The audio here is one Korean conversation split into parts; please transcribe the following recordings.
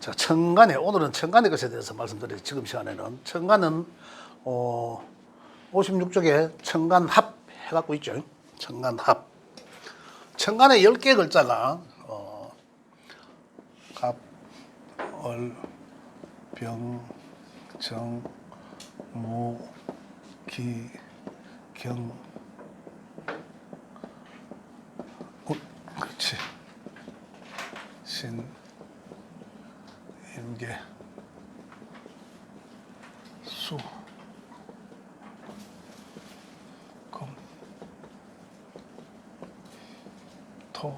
자, 천간에 오늘은 천간의 것에 대해서 말씀드릴 지금 시간에는 천간은 56쪽에 천간합 해갖고 있죠. 천간합. 천간에 10개 글자가 갑, 월, 병, 정, 무, 기, 경, 그렇지. 신, 임계, 수, 금, 토,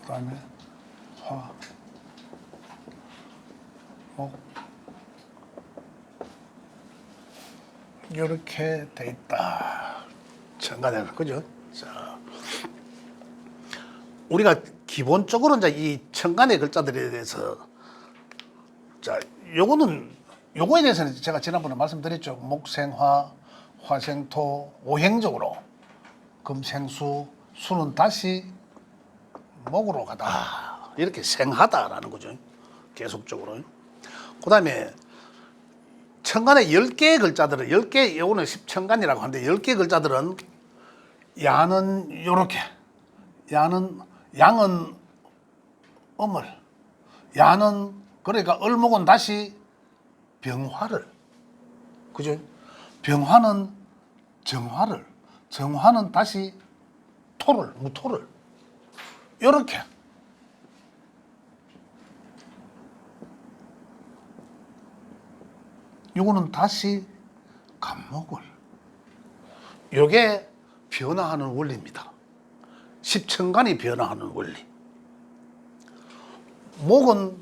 그 다음에 화, 목, 이렇게 돼 있다. 천간에는, 그죠? 자, 우리가 기본적으로 이제 이 천간의 글자들에 대해서, 자, 요거에 대해서는 제가 지난번에 말씀드렸죠. 목생화, 화생토, 오행적으로 금생수, 수는 다시 목으로 가다. 이렇게 생하다라는 거죠. 계속적으로. 그 다음에 천간의 10개의 글자들은, 10개, 요거는 10천간이라고 하는데, 10개 글자들은 야는 요렇게, 양은 음을, 야는 그러니까 을목은 다시 병화를, 그죠? 병화는 정화를, 정화는 다시 토를, 무토를, 요렇게. 요거는 다시 간목을. 요게 변화하는 원리입니다. 십천간이 변화하는 원리. 목은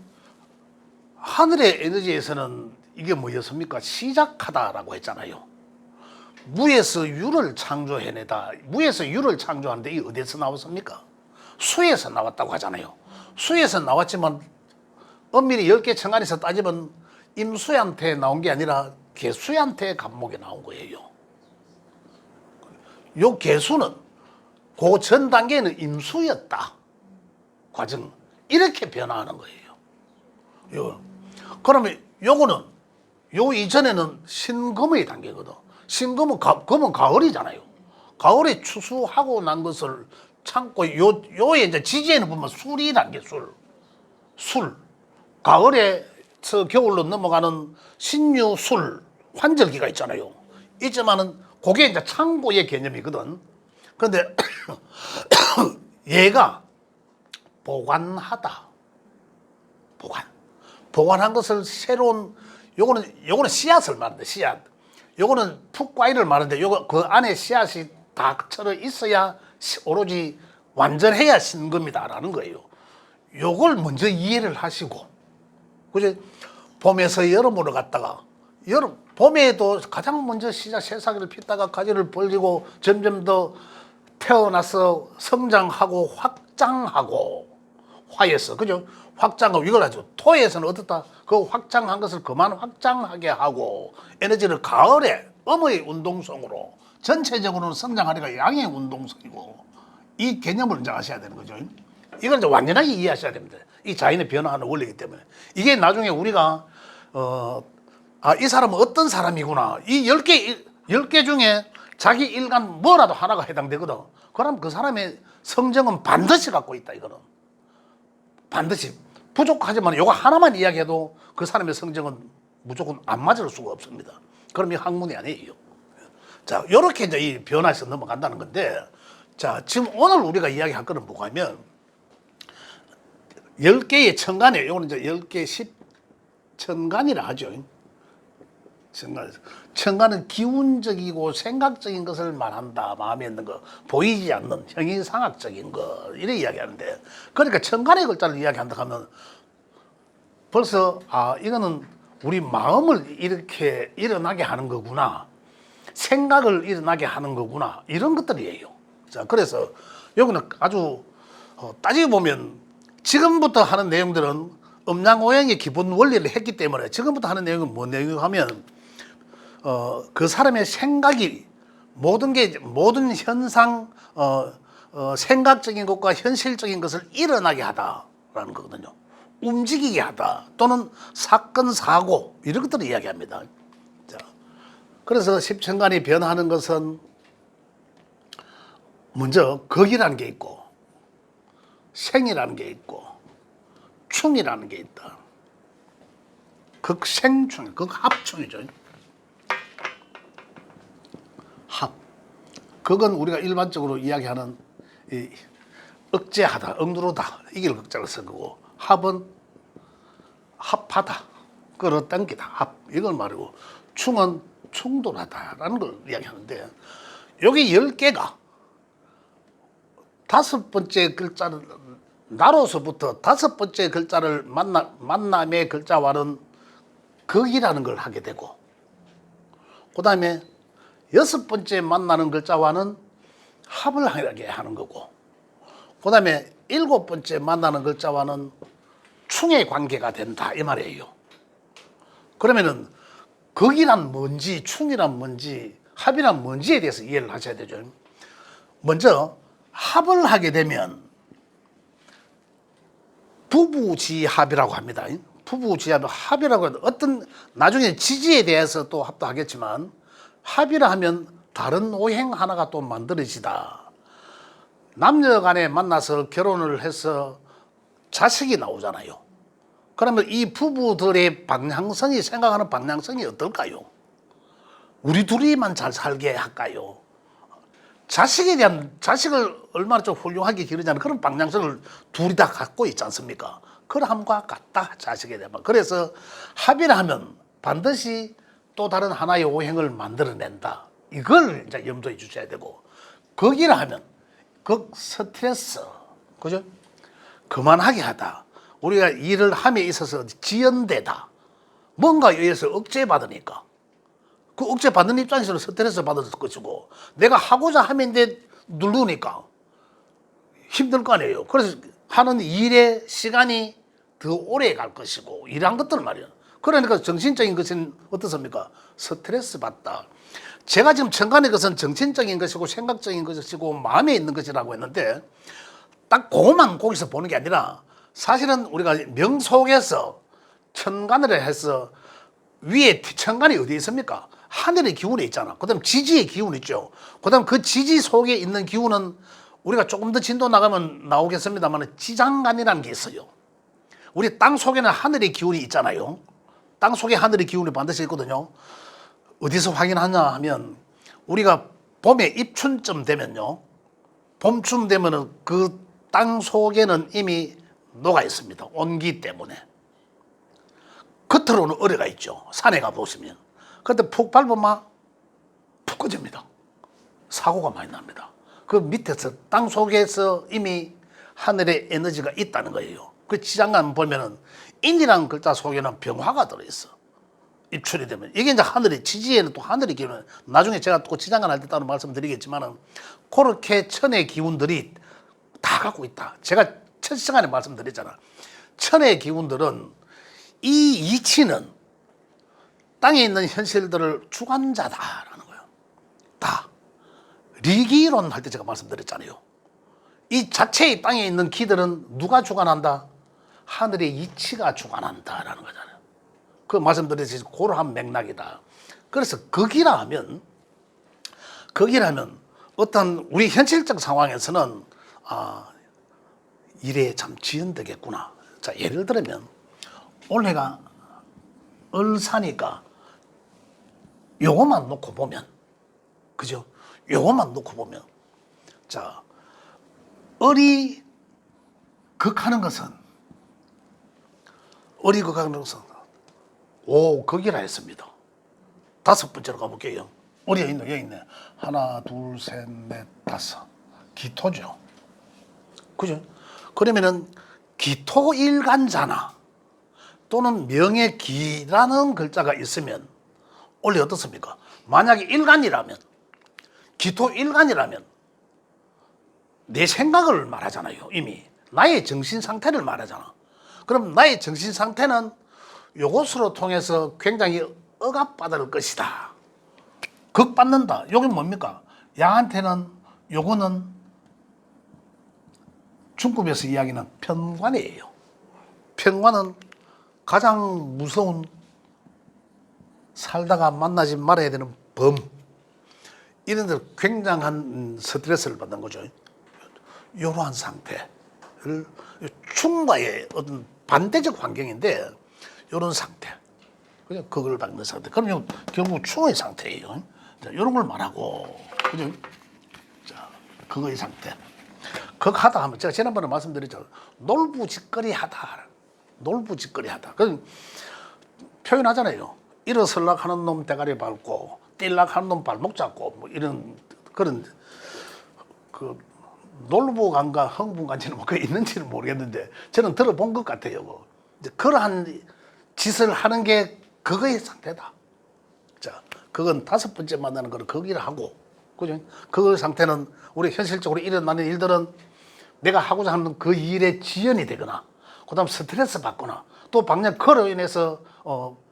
하늘의 에너지에서는 이게 뭐였습니까? 시작하다라고 했잖아요. 무에서 유를 창조해내다. 무에서 유를 창조하는데 이게 어디서 나왔습니까? 수에서 나왔다고 하잖아요. 수에서 나왔지만 엄밀히 10개 천간에서 따지면 임수한테 나온 게 아니라 개수한테 간목이 나온 거예요. 요 개수는 그 전 단계는 임수였다. 과정. 이렇게 변화하는 거예요. 그러면 요거는, 요 이전에는 신금의 단계거든. 신금은 금은 가을이잖아요. 가을에 추수하고 난 것을 참고, 요에 이제 지지에는 보면 술이 단계, 술. 가을에서 겨울로 넘어가는 신유술, 환절기가 있잖아요. 있지만은 그게 이제 창고의 개념이거든. 그런데 얘가 보관하다. 보관한 것을 새로운, 요거는 씨앗을 말하는데, 씨앗. 요거는 풋과일을 말하는데, 요거 그 안에 씨앗이 다 쳐져 있어야 오로지 완전해야 신금이다라는 거예요. 요걸 먼저 이해를 하시고, 그죠? 봄에서 여름으로 갔다가, 봄에도 가장 먼저 새싹을 피다가 가지를 벌리고 점점 더 태어나서 성장하고 확장하고, 화에서, 그죠? 확장하고, 이걸 하죠. 토에서는 어떻다? 그 확장한 것을 그만 확장하게 하고, 에너지를 가을에 음의 운동성으로, 전체적으로는 성장하니까 양의 운동성이고, 이 개념을 이제 아셔야 되는 거죠. 이걸 이제 완전하게 이해하셔야 됩니다. 이 자연의 변화하는 원리이기 때문에. 이게 나중에 우리가, 이 사람은 어떤 사람이구나. 이 10개 중에 자기 일간 뭐라도 하나가 해당되거든. 그럼 그 사람의 성정은 반드시 갖고 있다, 이거는. 반드시. 부족하지만 이거 하나만 이야기해도 그 사람의 성정은 무조건 안 맞을 수가 없습니다. 그럼 이 학문이 아니에요. 자, 요렇게 이제 이 변화에서 넘어간다는 건데, 자, 지금 오늘 우리가 이야기할 거는 뭐냐면, 10개의 천간에, 요거는 이제 10개 10천간이라 하죠. 천간은 기운적이고 생각적인 것을 말한다. 마음에 있는 거, 보이지 않는 형이상학적인 거, 이래 이야기하는데, 그러니까 천간의 글자를 이야기한다 하면 벌써 이거는 우리 마음을 이렇게 일어나게 하는 거구나, 생각을 일어나게 하는 거구나, 이런 것들이에요. 자, 그래서 여기는 아주 따지고 보면 지금부터 하는 내용들은 음양오행의 기본 원리를 했기 때문에, 지금부터 하는 내용은 뭔 내용이냐고 하면, 그 사람의 생각이 모든 현상, 생각적인 것과 현실적인 것을 일어나게 하다. 하다라는 거거든요. 움직이게 하다 또는 사건 사고 이런 것들을 이야기합니다. 자, 그래서 십천간이 변하는 것은 먼저 극이라는 게 있고 생이라는 게 있고 충이라는 게 있다. 극생충, 극합충이죠. 합. 극은 우리가 일반적으로 이야기하는 이 억제하다, 억누르다 이걸 극자로 쓴 거고, 합은 합하다, 끌어당기다, 합 이걸 말이고, 충은 충돌하다라는 걸 이야기하는데, 여기 10개가 다섯 번째 글자를 나로서부터 다섯 번째 글자를 만남의 글자와는 극이라는 걸 하게 되고, 그 다음에 여섯 번째 만나는 글자와는 합을 하게 하는 거고, 그 다음에 일곱 번째 만나는 글자와는 충의 관계가 된다 이 말이에요. 그러면은 극이란 뭔지 충이란 뭔지 합이란 뭔지에 대해서 이해를 하셔야 되죠. 먼저 합을 하게 되면 부부지합이라고 합니다. 부부지합이라고 하면 어떤 나중에 지지에 대해서 또 합도 하겠지만, 합이라 하면 다른 오행 하나가 또 만들어지다. 남녀 간에 만나서 결혼을 해서 자식이 나오잖아요. 그러면 이 부부들의 방향성이, 생각하는 방향성이 어떨까요? 우리 둘이만 잘 살게 할까요? 자식에 대한, 자식을 얼마나 좀 훌륭하게 기르자는 그런 방향성을 둘이 다 갖고 있지 않습니까? 그럼과 같다, 자식에 대한. 그래서 합이라 하면 반드시 또 다른 하나의 오행을 만들어낸다. 이걸 이제 염두에 주셔야 되고, 극이라 하면 극 스트레스, 그죠? 그만하게 하다. 우리가 일을 함에 있어서 지연되다. 뭔가에 의해서 억제받으니까. 그 억제받는 입장에서는 스트레스 받을 것이고, 내가 하고자 하면데 누르니까 힘들 거 아니에요. 그래서 하는 일의 시간이 더 오래 갈 것이고, 이러한 것들 말이에요. 그러니까 정신적인 것은 어떻습니까? 스트레스 받다. 제가 지금 천간의 것은 정신적인 것이고 생각적인 것이고 마음에 있는 것이라고 했는데, 딱 그것만 거기서 보는 게 아니라, 사실은 우리가 명 속에서 천간을 해서 위에 천간이 어디에 있습니까? 하늘의 기운에 있잖아. 그 다음 지지의 기운이 있죠. 그 다음 그 지지 속에 있는 기운은 우리가 조금 더 진도 나가면 나오겠습니다만 지장간이라는 게 있어요. 우리 땅 속에는 하늘의 기운이 있잖아요. 땅 속에 하늘의 기운이 반드시 있거든요. 어디서 확인하냐 하면, 우리가 봄에 입춘쯤 되면요, 봄쯤 되면은 그 땅 속에는 이미 녹아 있습니다. 온기 때문에. 겉으로는 얼어가 있죠. 산에 가보시면. 그런데 푹 밟으면 푹 꺼집니다. 사고가 많이 납니다. 그 밑에서, 땅 속에서 이미 하늘의 에너지가 있다는 거예요. 그 지장간 보면은 인이라는 글자 속에는 병화가 들어있어. 입출이 되면. 이게 이제 하늘의 지지에는 또 하늘의 기운, 나중에 제가 또 지장간 할 때 따로 말씀드리겠지만은, 그렇게 천의 기운들이 다 갖고 있다. 제가 첫 시간에 말씀드렸잖아. 천의 기운들은 이 이치는 땅에 있는 현실들을 주관자다라는 거예요. 다. 리기론 할 때 제가 말씀드렸잖아요. 이 자체의 땅에 있는 기들은 누가 주관한다? 하늘의 이치가 주관한다라는 거잖아요. 그 말씀드렸듯이 그러한 맥락이다. 그래서 극이라 하면 어떤 우리 현실적 상황에서는 일에 참 지연되겠구나. 자, 예를 들면 올해가 을사니까 요것만 놓고 보면, 그죠? 요것만 놓고 보면, 자, 을이 극하는 것은 극이라 했습니다. 다섯 번째로 가볼게요. 을이 여기 있네. 하나, 둘, 셋, 넷, 다섯. 기토죠. 그죠? 그러면은 기토일간자나 또는 명예기라는 글자가 있으면 원래 어떻습니까? 만약에 일간이라면, 기토일간이라면 내 생각을 말하잖아요. 이미 나의 정신 상태를 말하잖아. 그럼 나의 정신 상태는 요것으로 통해서 굉장히 억압받을 것이다. 극받는다. 요게 뭡니까? 양한테는 요거는 중급에서 이야기는 편관이에요. 평화는 가장 무서운 살다가 만나지 말아야 되는 범. 이런 데 굉장한 스트레스를 받는 거죠. 이러한 상태를 충과의 어떤 반대적 환경인데 이런 상태. 그죠? 그걸 받는 상태. 그러면 결국 충의 상태예요. 자, 이런 걸 말하고, 그죠? 자, 그거의 상태. 극하다 하면 제가 지난번에 말씀드렸죠. 놀부짓거리하다. 놀부짓거리하다. 그 표현하잖아요. 일어설락 하는 놈 대가리 밟고 뛸락 하는 놈 발목 잡고 뭐 이런 그런 그 놀부간과 흥부간지는 뭐 그게 있는지는 모르겠는데 저는 들어본 것 같아요. 이제 그러한 짓을 하는 게 그거의 상태다. 자, 그건 5번째 만나는 거는 거기를 하고, 그죠? 그 상태는 우리 현실적으로 일어나는 일들은 내가 하고자 하는 그 일에 지연이 되거나, 그다음 스트레스 받거나, 또 방금 그로 인해서 뭐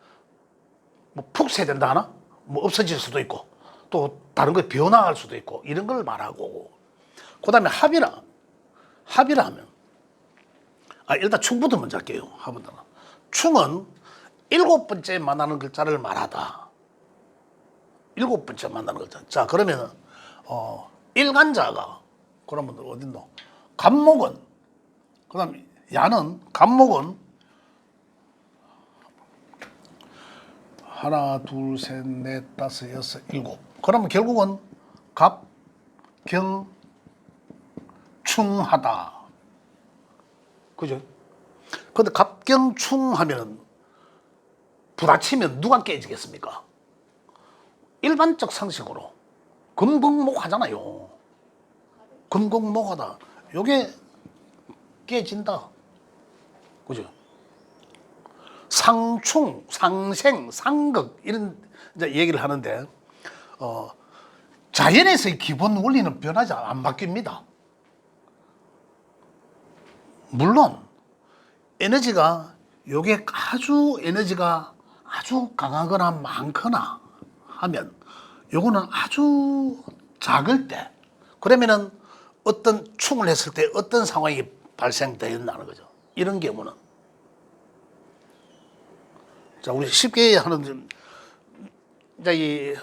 푹 새야 된다 하나, 뭐 없어질 수도 있고, 또 다른 거에 변화할 수도 있고 이런 걸 말하고, 그다음에 합의라 하면, 일단 충부터 먼저 할게요. 합의는 충은 7번째 만나는 글자를 말하다. 7번째 만나는 글자. 자, 그러면은 일간자가 그러면 어딨노? 간목은, 그다음 야는 간목은 하나, 둘, 셋, 넷, 다섯, 여섯, 일곱. 그러면 결국은 갑, 경, 충하다. 그죠? 근데 갑, 경, 충하면은 부딪히면 누가 깨지겠습니까? 일반적 상식으로 금극목 하잖아요. 금극목 하다. 요게 깨진다. 그죠? 상충, 상생, 상극 이런 이제 얘기를 하는데 자연에서의 기본 원리는 변하지 안 바뀝니다. 물론 에너지가 요게 아주 에너지가 아주 강하거나 많거나 하면 요거는 아주 작을 때 그러면은 어떤 충을 했을 때 어떤 상황이 발생된다는 거죠. 이런 경우는 자, 우리 쉽게 하는 이제 이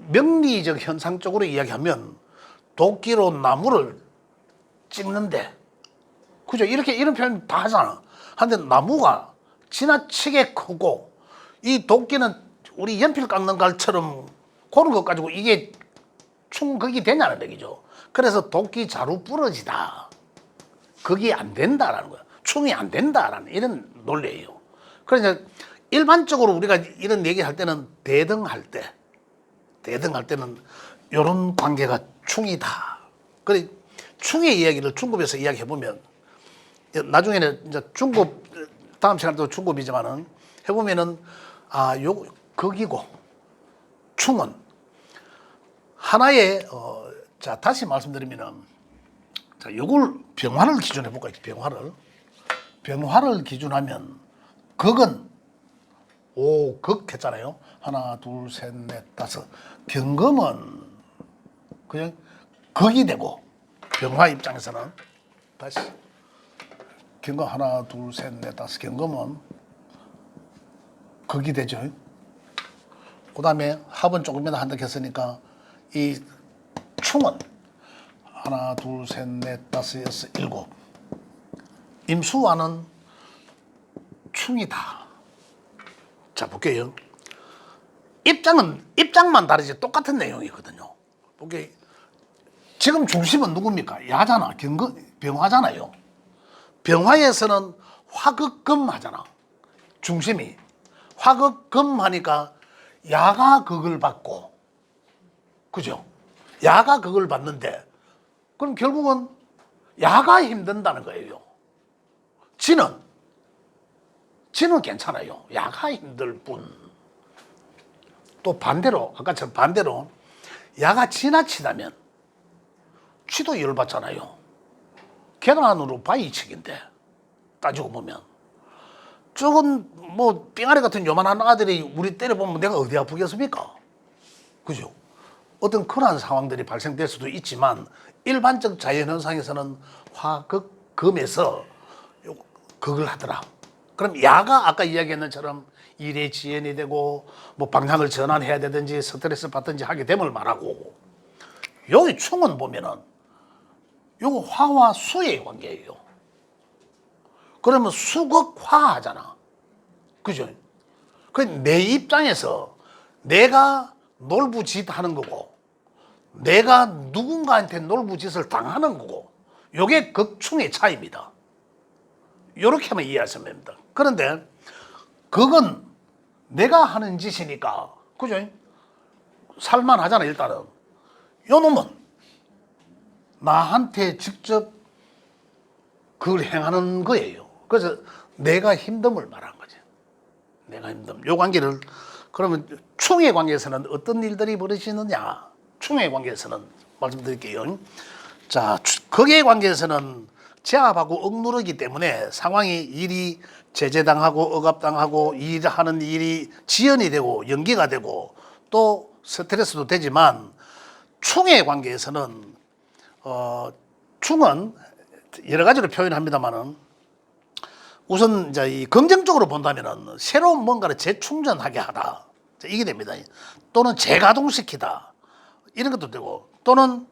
명리적 현상적으로 이야기하면 도끼로 나무를 찍는데, 그죠? 이렇게 이런 표현 다 하잖아. 한데 나무가 지나치게 크고 이 도끼는 우리 연필 깎는 갈처럼 그런 것 가지고 이게 충극이 되냐는 얘기죠. 그래서 도끼 자루 부러지다. 그게 안 된다라는 거야. 충이 안 된다라는 이런 논리예요. 그래서 일반적으로 우리가 이런 얘기할 때는 대등할 때는 이런 관계가 충이다. 그래 충의 이야기를 중급에서 이야기해 보면 나중에는 이제 중급 다음 시간도 중급이지만은 해보면은 요 극이고 충은 하나의 자 다시 말씀드리면은 자 요걸 병화를 기준해 볼까요? 병화를 기준하면 극은 오극 했잖아요. 하나, 둘, 셋, 넷, 다섯. 경금은 그냥 극이 되고 병화 입장에서는 다시 경금 하나, 둘, 셋, 넷, 다섯. 경금은 극이 되죠. 그 다음에 합은 조금이나 한다 했으니까 이 충은 하나, 둘, 셋, 넷, 다섯, 여섯, 일곱. 임수와는 충이다. 자, 볼게요. 입장만 다르지 똑같은 내용이거든요. 볼게요. 지금 중심은 누굽니까? 야잖아. 병화잖아요. 병화에서는 화극금 하잖아. 중심이. 화극금 하니까 야가 극을 받고, 그죠? 야가 극을 받는데, 그럼 결국은 야가 힘든다는 거예요. 지는 괜찮아요. 야가 힘들 뿐. 또 반대로, 아까처럼 반대로, 야가 지나치다면, 쥐도 열받잖아요. 계란으로 바위치기인데, 따지고 보면. 저건 뭐, 삥아리 같은 요만한 아들이 우리 때려보면 내가 어디 아프겠습니까? 그죠? 어떤 그러한 상황들이 발생될 수도 있지만, 일반적 자연현상에서는 화극금에서 그걸 하더라. 그럼 야가 아까 이야기했는 것처럼 일의 지연이 되고 뭐 방향을 전환해야 되든지 스트레스 받든지 하게 됨을 말하고, 여기 충은 보면은 요거 화와 수의 관계예요. 그러면 수극화 하잖아. 그죠? 그 내 입장에서 내가 놀부짓 하는 거고, 내가 누군가한테 놀부짓을 당하는 거고, 요게 극충의 차이입니다. 요렇게 하면 이해하시면 됩니다. 그런데 그건 내가 하는 짓이니까, 그죠? 살만하잖아. 일단은 요 놈은 나한테 직접 그걸 행하는 거예요. 그래서 내가 힘듦을 말한 거죠. 내가 힘듦. 요 관계를, 그러면 충의 관계에서는 어떤 일들이 벌어지느냐? 충의 관계에서는 말씀드릴게요. 자, 극의 관계에서는 제압하고 억누르기 때문에 상황이, 일이 제재당하고 억압당하고 일하는 일이 지연이 되고 연기가 되고 또 스트레스도 되지만, 충의 관계에서는 충은 여러 가지로 표현합니다만은, 우선 이제 이 긍정적으로 본다면은 새로운 뭔가를 재충전하게 하다, 이게 됩니다. 또는 재가동시키다, 이런 것도 되고, 또는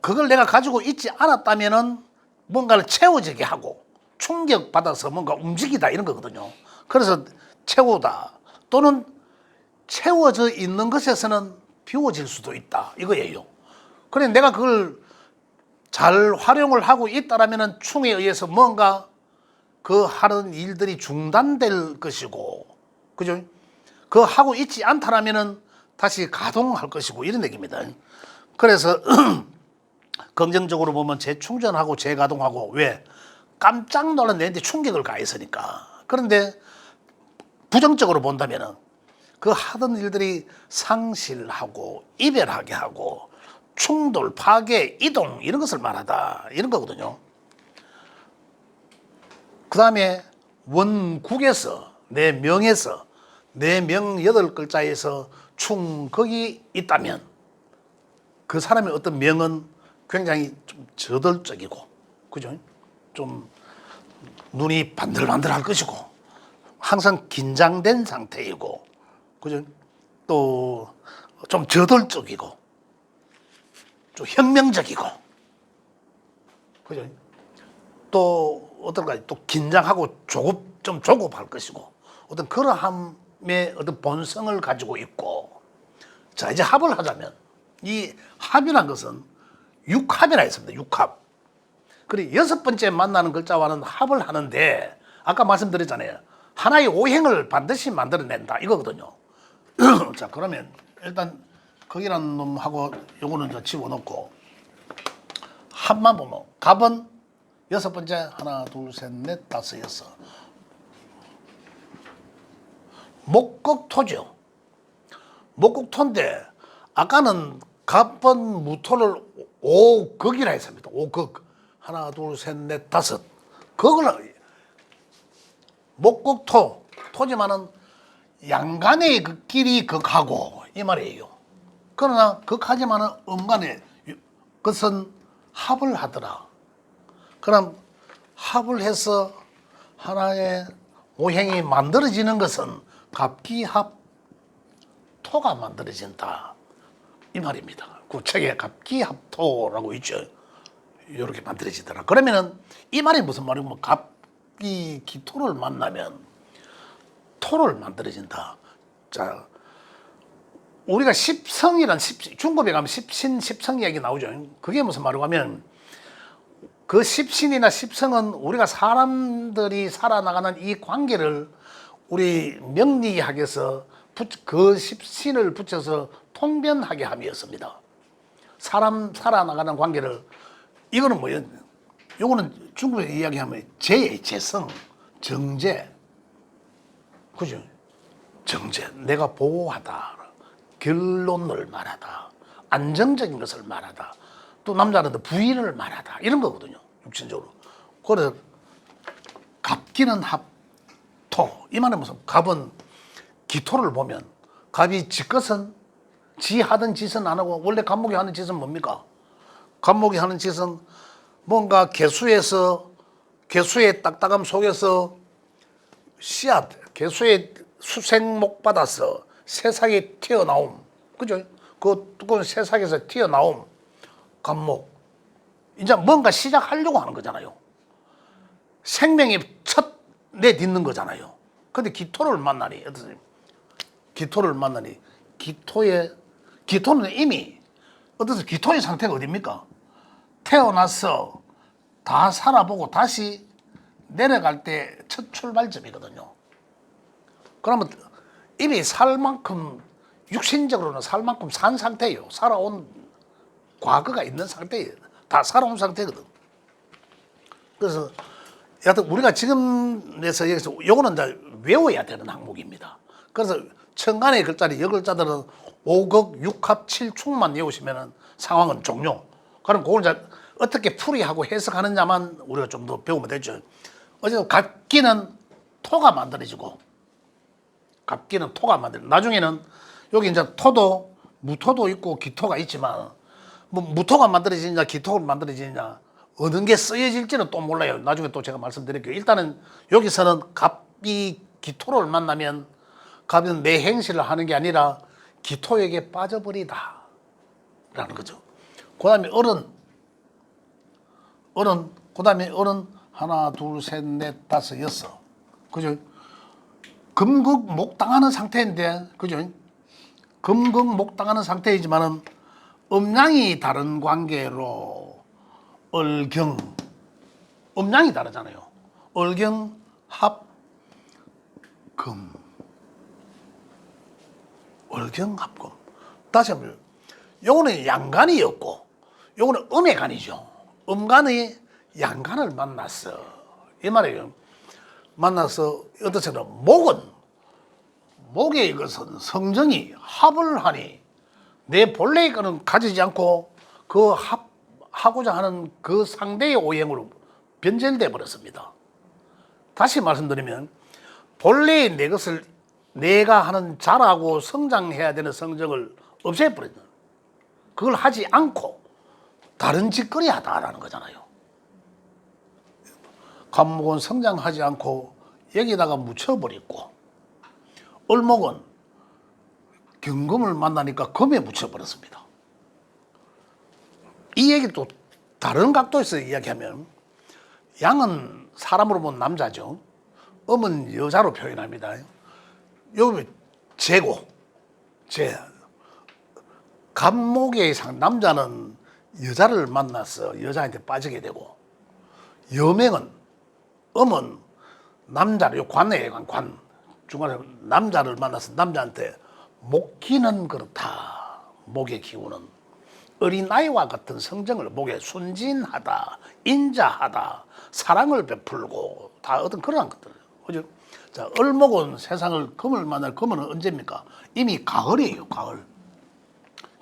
그걸 내가 가지고 있지 않았다면은 뭔가를 채워지게 하고 충격받아서 뭔가 움직이다, 이런 거거든요. 그래서 채우다, 또는 채워져 있는 것에서는 비워질 수도 있다, 이거예요. 그래 내가 그걸 잘 활용을 하고 있다라면은 충에 의해서 뭔가 그 하는 일들이 중단될 것이고, 그죠? 그 하고 있지 않다라면은 다시 가동할 것이고, 이런 얘기입니다. 그래서 긍정적으로 보면 재충전하고 재가동하고, 왜? 깜짝 놀란 내한테 충격을 가했으니까. 그런데 부정적으로 본다면은 그 하던 일들이 상실하고 이별하게 하고 충돌, 파괴, 이동, 이런 것을 말하다, 이런 거거든요. 그 다음에 원국에서, 내 명에서, 내 명 8글자에서 충극이 있다면 그 사람의 어떤 명은 굉장히 좀 저돌적이고, 그죠? 좀 눈이 반들반들할 것이고, 항상 긴장된 상태이고, 그죠? 또 좀 저돌적이고, 좀 혁명적이고, 그죠? 또 어떨까? 또 긴장하고 좀 조급할 것이고, 어떤 그러함의 어떤 본성을 가지고 있고. 자, 이제 합을 하자면, 이 합이란 것은 육합이라 했습니다. 육합. 그리고 6번째 만나는 글자와는 합을 하는데, 아까 말씀드렸잖아요. 하나의 오행을 반드시 만들어낸다, 이거거든요. 자, 그러면 일단 거기라는 놈하고 요거는 좀 집어넣고, 합만 보면 갑은 6번째, 하나 둘 셋 넷 다섯 여섯, 목극토죠. 목극토인데 아까는 갑은 무토를 오극이라 했습니다. 오극. 하나 둘 셋 넷 다섯, 그걸 목극토, 토지만은 양간의 그 길이 극하고, 이 말이에요. 그러나 극하지만은 음간에 그것은 합을 하더라. 그럼 합을 해서 하나의 오행이 만들어지는 것은 갑기합 토가 만들어진다, 이 말입니다. 그 책에 갑기합토라고 있죠. 이렇게 만들어지더라. 그러면은 이 말이 무슨 말이고, 갑기 기토를 만나면 토를 만들어진다. 자, 우리가 십성이란 중국에 가면 십신, 십성 이야기 나오죠. 그게 무슨 말이고 하면, 그 십신이나 십성은 우리가 사람들이 살아나가는 이 관계를 우리 명리학에서 그 십신을 붙여서 통변하게 함이었습니다. 사람 살아나가는 관계를, 이거는 뭐예요? 요거는 중국에 이야기하면 재의 재성, 정재, 그죠? 정재, 내가 보호하다, 결론을 말하다, 안정적인 것을 말하다, 또 남자는 부인을 말하다, 이런 거거든요, 육신적으로. 그래서 갑기는 합토, 이 말은 무슨, 갑은 기토를 보면, 갑이 지 것은, 지 하던 짓은 안 하고, 원래 갑목이 하는 짓은 뭡니까? 갑목이 하는 짓은 뭔가 개수에서 개수의 딱딱함 속에서 씨앗, 개수의 수생목 받아서 새싹이 튀어나옴. 그죠? 그 두꺼운 새싹에서 튀어나옴. 감목. 이제 뭔가 시작하려고 하는 거잖아요. 생명이 첫 내딛는 거잖아요. 근데 기토를 만나니, 어떠세요? 기토를 만나니, 기토는 이미, 어떠세요? 기토의 상태가 어딥니까? 태어나서 다 살아보고 다시 내려갈 때 첫 출발점이거든요. 그러면 이미 살 만큼, 육신적으로는 살 만큼 산 상태예요. 살아온 과거가 있는 상태예요. 다 살아온 상태거든. 그래서 여하튼 우리가 지금에서 여기서 요거는 이제 외워야 되는 항목입니다. 그래서 천간의 글자리 여글자들은 5극, 6합, 7축만 외우시면 상황은 종료. 그럼 그걸 이제 어떻게 풀이하고 해석하느냐만 우리가 좀 더 배우면 되죠. 어쨌든 갑기는 토가 만들어지고, 갑기는 토가 나중에는 여기 이제 토도, 무토도 있고 기토가 있지만, 뭐 무토가 만들어지느냐 기토가 만들어지느냐 어느 게 쓰여질지는 또 몰라요. 나중에 또 제가 말씀드릴게요. 일단은 여기서는 갑이 기토를 만나면 갑은 내 행실을 하는 게 아니라 기토에게 빠져버리다 라는 거죠. 그 다음에 그 다음에 어른 하나 둘 셋 넷 다섯 여섯, 그죠? 금극목당하는 상태인데, 그죠? 금극목당하는 상태이지만은 음양이 다른 관계로 을경, 음양이 다르잖아요. 을경 합 금, 을경 합금. 다시 한번, 요거는 양간이었고 요거는 음의 간이죠. 음간이 양간을 만났어, 이 말이에요. 만나서 어떻처럼 목에 이것은 성정이 합을 하니 내 본래의 거는 가지지 않고 그 하고자 하는 그 상대의 오행으로 변절돼 버렸습니다. 다시 말씀드리면 본래의 내 것을 내가 하는 자라고 성장해야 되는 성정을 없애버린다. 그걸 하지 않고 다른 짓거리 하다라는 거잖아요. 갑목은 성장하지 않고 여기다가 묻혀버렸고, 을목은 경금을 만나니까 금에 묻혀버렸습니다. 이 얘기 또 다른 각도에서 이야기하면, 양은 사람으로 보면 남자죠. 음은 여자로 표현합니다. 여기 갑목의 남자는 여자를 만나서 여자한테 빠지게 되고, 여명은, 음은 남자를, 관 중간에 남자를 만나서 남자한테 목기는 그렇다. 목의 기운은 어린아이와 같은 성정을, 목에 순진하다, 인자하다, 사랑을 베풀고 다 어떤 그런 것들. 그죠? 자, 을목은 세상을, 금을 만날, 금은 언제입니까? 이미 가을이에요, 가을.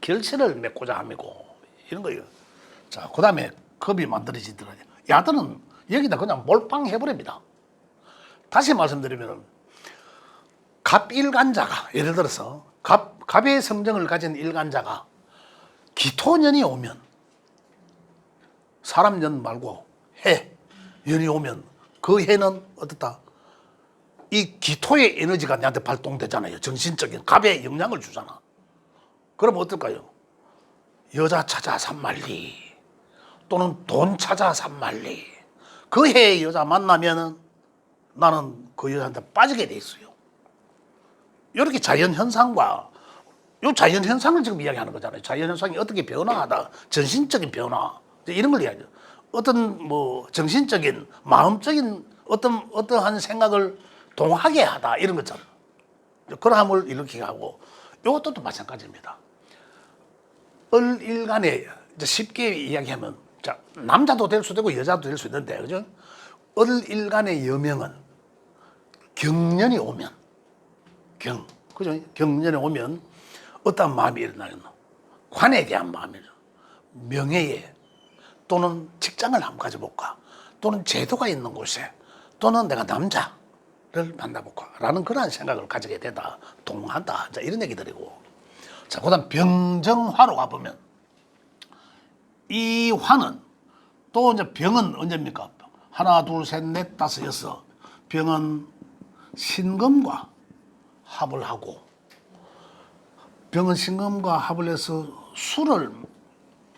결실을 맺고자 함이고, 이런 거예요. 자, 그 다음에 겁이 만들어지더라고요. 야들은 여기다 그냥 몰빵 해버립니다. 다시 말씀드리면, 갑일간자가, 예를 들어서 갑의 성정을 가진 일간자가 기토년이 오면, 사람년 말고 해년이 오면 그 해는 어떻다? 이 기토의 에너지가 내한테 발동되잖아요. 정신적인 갑에 영향을 주잖아. 그럼 어떨까요? 여자 찾아 산만리, 또는 돈 찾아 산만리. 그 해의 여자 만나면은 나는 그 여자한테 빠지게 돼 있어요. 이렇게 자연현상과, 요 자연현상을 지금 이야기하는 거잖아요. 자연현상이 어떻게 변화하다, 전신적인 변화, 이런 걸 이야기해요. 어떤 뭐 정신적인, 마음적인 어떠한 생각을 동하게 하다, 이런 거잖아요. 그러함을 일으키게 하고, 이것도 또 마찬가지입니다. 을일간에 쉽게 이야기하면, 자, 남자도 될 수도 있고 여자도 될 수 있는데, 그죠? 을일간의 여명은 경년이 오면, 그죠? 경년이 오면 어떤 마음이 일어나요? 관에 대한 마음이죠. 명예에, 또는 직장을 한번 가져볼까, 또는 제도가 있는 곳에, 또는 내가 남자를 만나볼까 라는 그러한 생각을 가지게 되다, 동한다, 자, 이런 얘기들이고. 자, 그 다음 병정화로 가보면, 이 화는 또 이제 병은 언제입니까? 하나, 둘, 셋, 넷, 다섯, 여섯. 병은 신금과 합을 하고, 병은 신금과 합을 해서 수를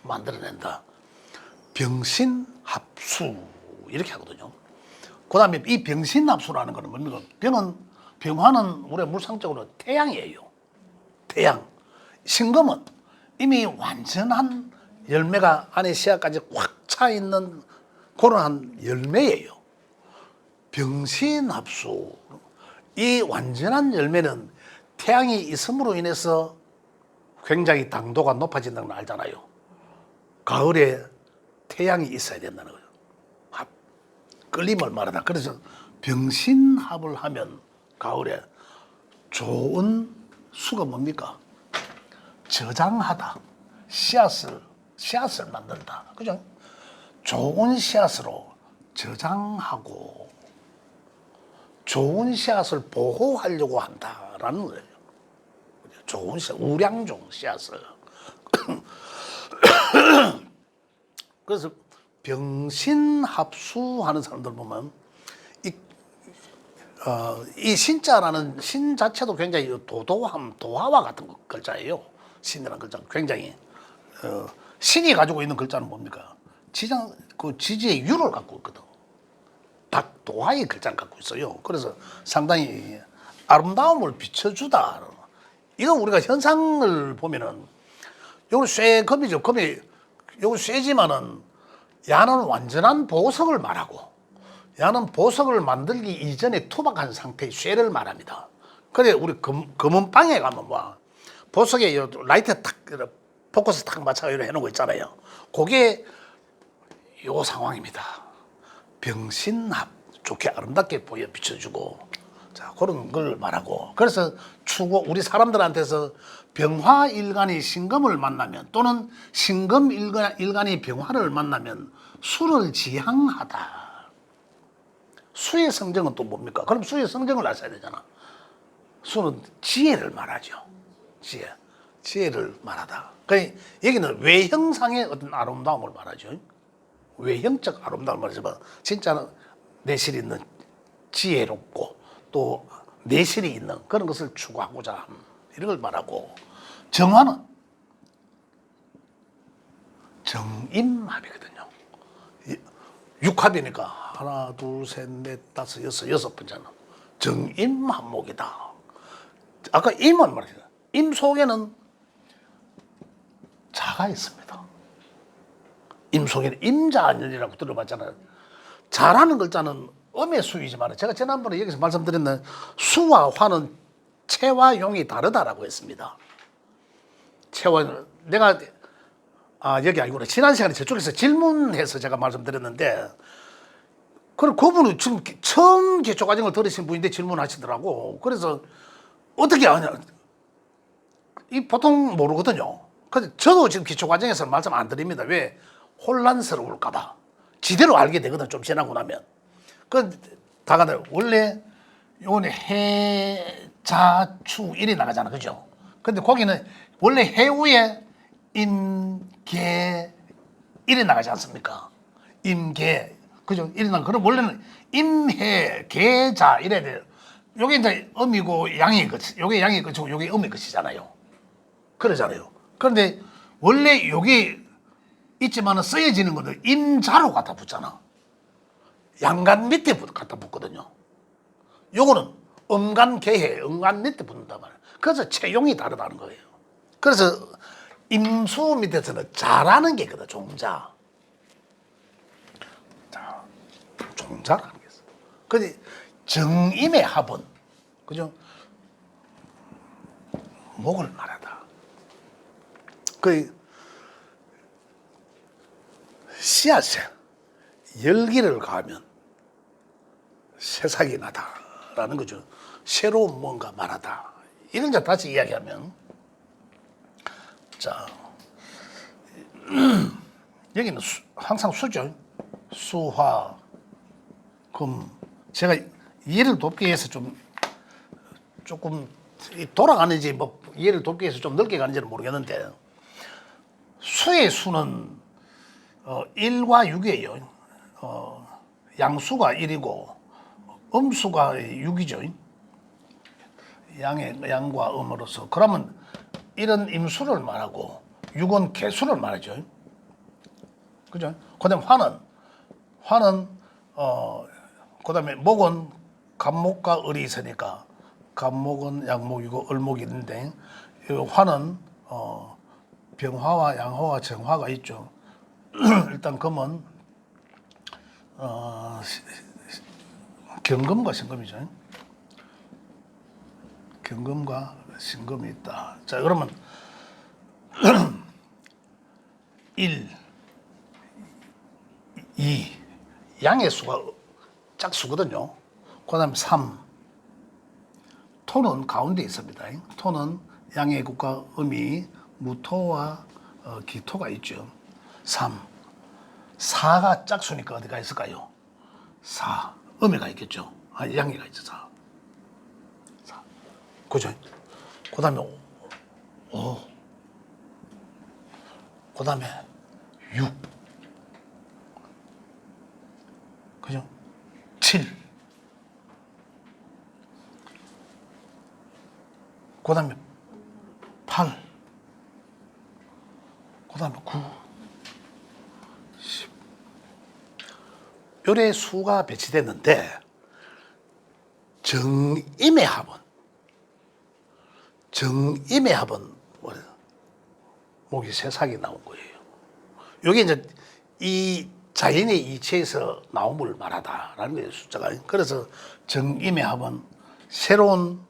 만들어낸다. 병신합수 이렇게 하거든요. 그 다음에 이 병신합수라는 거는 뭡니까? 병화는 우리 물상적으로 태양이에요. 태양. 신금은 이미 완전한 열매가 안에 씨앗까지 꽉 차 있는 그런 한 열매예요. 병신합수. 이 완전한 열매는 태양이 있음으로 인해서 굉장히 당도가 높아진다는 걸 알잖아요. 가을에 태양이 있어야 된다는 거예요. 합. 끌림을 말하다. 그래서 병신합을 하면 가을에 좋은 수가 뭡니까? 저장하다. 씨앗을 만든다. 그죠? 좋은 씨앗으로 저장하고 좋은 씨앗을 보호하려고 한다라는 거예요. 좋은 씨앗, 우량종 씨앗을. 그래서 병신합수하는 사람들 보면 이 신자라는 신 자체도 굉장히 도도함, 도화와 같은 글자예요. 신이라는 글자는 굉장히 신이 가지고 있는 글자는 뭡니까? 지지의 유를 갖고 있거든. 도화의 글자를 갖고 있어요. 그래서 상당히 아름다움을 비춰주다. 이거 우리가 현상을 보면은 요거 쇠금이죠. 요거 쇠지만은 야는 완전한 보석을 말하고 야는 보석을 만들기 이전에 투박한 상태의 쇠를 말합니다. 그래 우리 검은 빵에 가면 뭐 보석에 라이트 탁 포커스 탁 맞춰 해놓은 거 있잖아요. 그게 요 상황입니다. 병신합 좋게 아름답게 비춰주고 자 그런 걸 말하고 그래서 우리 사람들한테서 병화일간이 신금을 만나면 또는 신금일간이 병화를 만나면 수를 지향하다. 수의 성정은 또 뭡니까? 그럼 수의 성정을 아셔야 되잖아. 수는 지혜를 말하죠. 지혜를 말하다. 그러니까 여기는 외형상의 어떤 아름다움을 말하죠. 외형적 아름다움을 말하지만 진짜는 내실이 있는 지혜롭고 또 내실이 있는 그런 것을 추구하고자 함 이런 걸 말하고 정화는 정임합이거든요. 육합이니까 하나 둘 셋 넷 다섯 여섯 번째는 정임합목이다. 아까 임은 말이죠. 임 속에는 자가 있습니다. 임 속에는 임자년이라고 들어봤잖아요. 자라는 글자는 음의 수이지만 제가 지난번에 여기서 말씀드렸는 수와 화는 체와 용이 다르다라고 했습니다. 체와 내가 여기 아니구나. 지난 시간에 저쪽에서 질문해서 제가 말씀드렸는데 그분은 지금 처음 기초과정을 들으신 분인데 질문하시더라고. 그래서 어떻게 아냐? 보통 모르거든요. 그래서 저도 지금 기초과정에서 말씀 안 드립니다. 왜? 혼란스러울까봐. 지대로 알게 되거든, 좀 지나고 나면. 다가들 원래 요거는 해, 자, 추, 일이 나가잖아. 그죠? 근데 거기는 원래 해우에 임, 개, 일이 나가지 않습니까? 임, 개. 그죠? 일이 나가. 그럼 원래는 임해, 개, 자, 이래야 돼요. 요게 이제 음이고 양이 끝, 요게 양이 끝이고 요게 음이 끝이잖아요. 그러잖아요. 그런데 원래 요게 있지만은 쓰여지는 것도 임자로 갖다 붙잖아. 양간 밑에 갖다 붙거든요. 요거는 음간 개해, 음간 밑에 붙는단 말이에요. 그래서 체용이 다르다는 거예요. 그래서 임수 밑에서는 자라는 게 있거든, 종자. 자, 종자라는 게 있어. 근데 정임의 합은, 그죠? 목을 말하다. 씨앗에 열기를 가하면 새싹이 나다라는 거죠. 새로운 뭔가 말하다. 이런 자 다시 이야기하면 자 여기는 항상 수죠. 수화 금 제가 이해를 돕기 위해서 조금 돌아가는지 뭐 이해를 돕기 위해서 좀 넓게 가는지는 모르겠는데 수의 수는 1과 6이에요. 양수가 1이고 음수가 6이죠. 양과 음으로서. 그러면 이런 임수를 말하고 6은 개수를 말하죠. 그죠? 그다음 화는 그다음에 목은 갑목과 을이 있으니까 갑목은 양목이고 을목이 있는데 이 화는 병화와 양화와 정화가 있죠. 일단 금은 경금과 신금이죠. 경금과 신금이 있다. 자, 그러면 1, 2 양의 수가 짝수거든요. 그다음 3 토는 가운데 있습니다. 토는 양의 국과 음이 무토와 기토가 있죠. 3 4가 짝수니까 어디가 있을까요? 4 음이가 있겠죠. 양이가 있죠. 4 그죠? 그 다음에 5 그 다음에 6 그죠? 7 그 다음에 8 그 다음에 9 10 요래 수가 배치됐는데 정임의 합은 뭐래요? 목이 세삭이 나온 거예요. 요게 이제 이 자연의 이치에서 나옴을 말하다라는 거예요, 숫자가. 그래서 정임의 합은 새로운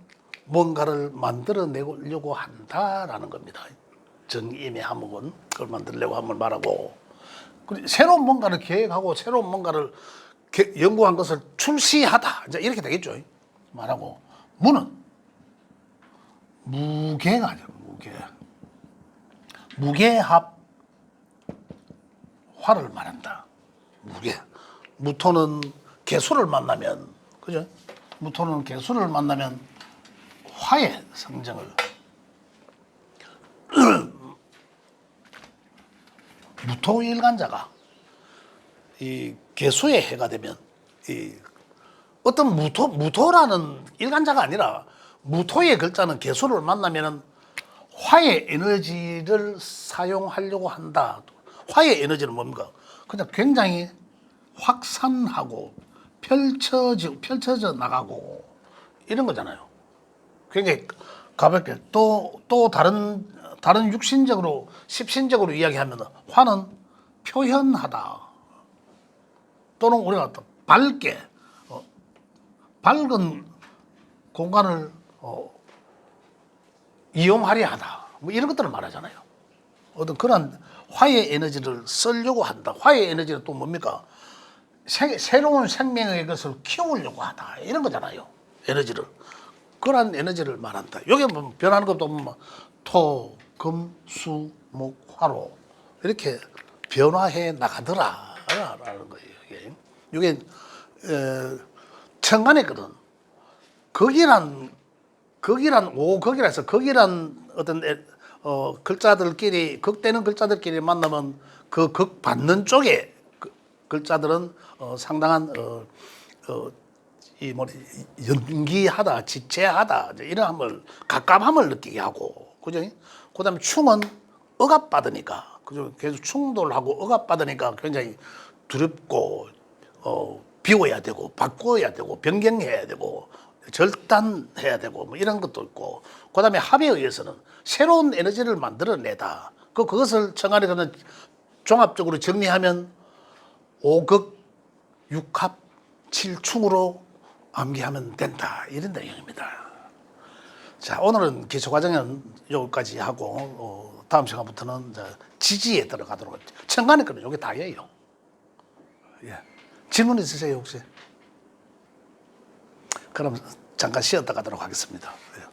뭔가를 만들어내려고 한다라는 겁니다. 정임의 합은 그걸 만들려고 함을 말하고, 새로운 뭔가를 계획하고 새로운 뭔가를 연구한 것을 출시하다, 이제 이렇게 되겠죠. 말하고, 무는 무게가 아니라 무게합 화를 말한다. 무토는 개수를 만나면, 그죠? 무토는 개수를 만나면 화의 성정을 무토일간자가 이 개수의 해가 되면 이 어떤 무토라는 일간자가 아니라 무토의 글자는 개수를 만나면은 화의 에너지를 사용하려고 한다. 화의 에너지는 뭡니까? 그냥 굉장히 확산하고 펼쳐져 나가고 이런 거잖아요. 굉장히 가볍게 또 다른 육신적으로 십신적으로 이야기하면 화는 표현하다. 또는 우리가 또 밝게 밝은 공간을 이용하려 하다. 뭐 이런 것들을 말하잖아요. 어떤 그런 화의 에너지를 쓰려고 한다. 화의 에너지는 또 뭡니까? 새로운 생명의 것을 키우려고 하다. 이런 거잖아요. 에너지를. 그런 에너지를 말한다. 여기 보면 변하는 것도 보면 토, 금, 수, 목, 화로 이렇게 변화해 나가더라. 라는 거예요. 이게 천간의 거든. 거기란 어떤 글자들끼리 극되는 글자들끼리 만나면 그 극 받는 쪽에 글자들은 상당한 연기하다, 지체하다 이런 함을 가깝함을 느끼게 하고, 그죠? 그다음에 충은 억압받으니까, 그죠? 계속 충돌하고 억압받으니까 굉장히 두렵고 비워야 되고 바꿔야 되고 변경해야 되고 절단해야 되고 뭐 이런 것도 있고, 그다음에 합에 의해서는 새로운 에너지를 만들어내다. 그것을 청안에서는 종합적으로 정리하면 5극 6합 7충으로 암기하면 된다, 이런 내용입니다. 자, 오늘은 기초과정은 여기까지 하고 다음 시간부터는 지지에 들어가도록 하죠. 청간의 거는 여기 다예요. 예. 질문 있으세요 혹시? 그럼 잠깐 쉬었다 가도록 하겠습니다. 예.